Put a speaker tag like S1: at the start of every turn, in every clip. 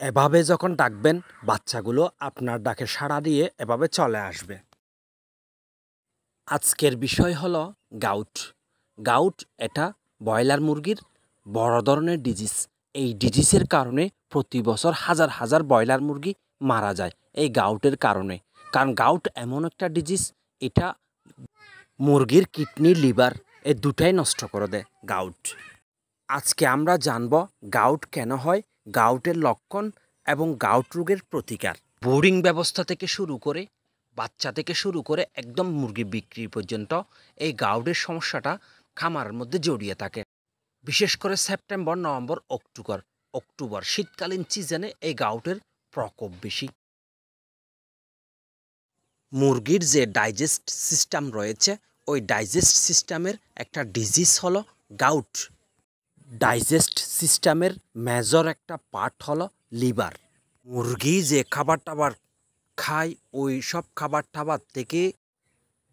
S1: এভাবে যখন ডাকবেন বাচ্চাগুলো আপনার ডাকে সাড়া দিয়ে এভাবে চলে আসবে। আজকের বিষয় হলো গাউট। গাউট এটা ব্রয়লার মুরগির বড় ধরনের ডিজিজ। এই ডিজিজের কারণে প্রতি বছর হাজার হাজার ব্রয়লার মুরগি মারা যায় এই গাউটের কারণে। কারণ গাউট এমন একটা ডিজিজ, এটা মুরগির কিডনি লিভার এই দুটাই নষ্ট করে দেয় গাউট। আজকে আমরা জানব গাউট কেন হয়, গাউটের লক্ষণ এবং গাউট রোগের প্রতিকার। বোর্ডিং ব্যবস্থা থেকে শুরু করে বাচ্চা থেকে শুরু করে একদম মুরগি বিক্রি পর্যন্ত এই গাউটের সমস্যাটা খামারের মধ্যে জড়িয়ে থাকে। বিশেষ করে সেপ্টেম্বর, নভেম্বর, অক্টোবর শীতকালীন সিজনে এই গাউটের প্রকোপ বেশি। মুরগির যে ডাইজেস্ট সিস্টেম রয়েছে ওই ডাইজেস্ট সিস্টেমের একটা ডিজিজ হলো গাউট। ডাইজেস্ট সিস্টেমের মেজর একটা পার্ট হলো লিভার। মুরগি যে খাবার টাবার খায় ওই সব খাবার টাবার থেকে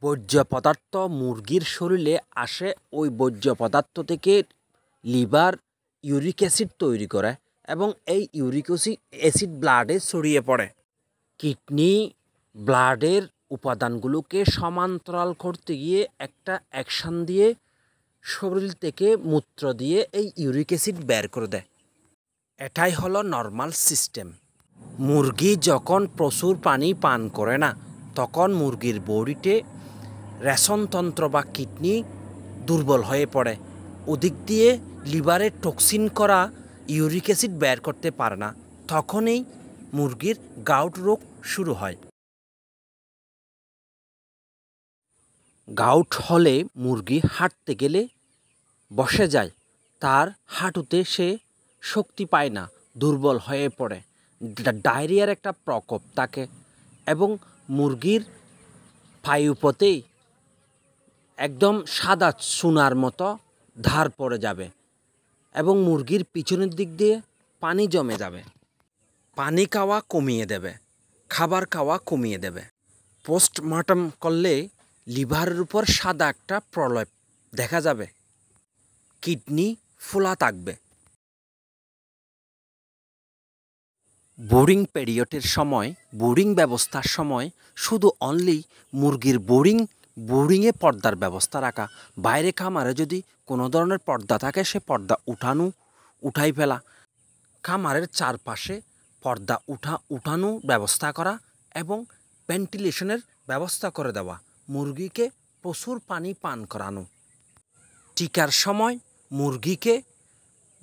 S1: বর্জ্য পদার্থ মুরগির শরীরে আসে। ওই বর্জ্য পদার্থ থেকে লিভার ইউরিক অ্যাসিড তৈরি করে এবং এই ইউরিক অ্যাসিড ব্লাডে ছড়িয়ে পড়ে। কিডনি ব্লাডের উপাদানগুলোকে সমান্তরাল করতে গিয়ে একটা অ্যাকশন দিয়ে শরীর থেকে মূত্র দিয়ে এই ইউরিক অ্যাসিড বের করে দেয়। এটাই হলো নর্মাল সিস্টেম। মুরগি যখন প্রচুর পানি পান করে না তখন মুরগির বডিতে রেশনতন্ত্র বা কিডনি দুর্বল হয়ে পড়ে। ওদিক দিয়ে লিভারে টক্সিন করা ইউরিক অ্যাসিড বের করতে পারে না, তখনই মুরগির গাউট রোগ শুরু হয়। গাউট হলে মুরগি হাঁটতে গেলে বসে যায়, তার হাঁটুতে সে শক্তি পায় না, দুর্বল হয়ে পড়ে, ডায়রিয়ার একটা প্রকোপ থাকে এবং মুরগির পায়ুপথেই একদম সাদা চুনার মতো ধার পড়ে যাবে এবং মুরগির পিছনের দিক দিয়ে পানি জমে যাবে। পানি খাওয়া কমিয়ে দেবে, খাবার খাওয়া কমিয়ে দেবে। পোস্টমর্টম করলে লিভারের উপর সাদা একটা প্রলেপ দেখা যাবে, কিডনি ফোলা থাকবে। বোর্ডিং পিরিয়ডের সময়, বোর্ডিং ব্যবস্থার সময় শুধু অনলি মুরগির বোর্ডিংয়ে পর্দার ব্যবস্থা রাখা। বাইরে খামারে যদি কোনো ধরনের পর্দা থাকে সে পর্দা উঠাই ফেলা। খামারের চারপাশে পর্দা উঠানো ব্যবস্থা করা এবং ভেন্টিলেশনের ব্যবস্থা করে দেওয়া। মুরগিকে প্রচুর পানি পান করানো। টিকার সময় মুরগিকে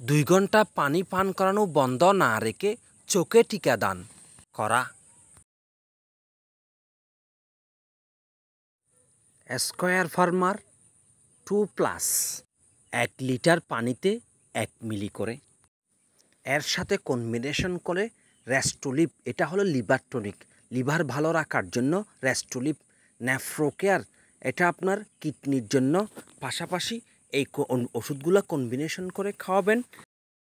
S1: 2 ঘন্টা পানি পান করানো বন্ধ না রেখে চোখে টিকা দান করা। স্কয়ার ফার্মার 2+, 1 লিটার পানিতে 1 মিলি করে। এর সাথে কম্বিনেশন করে রেস্টোলিপ, এটা হলো লিভার টনিক, লিভার ভালো রাখার জন্য রেস্টোলিপ। নেফ্রোকেয়ার, এটা আপনার কিডনির জন্য। পাশাপাশি এই ওষুধগুলো কম্বিনেশন করে খাওয়াবেন।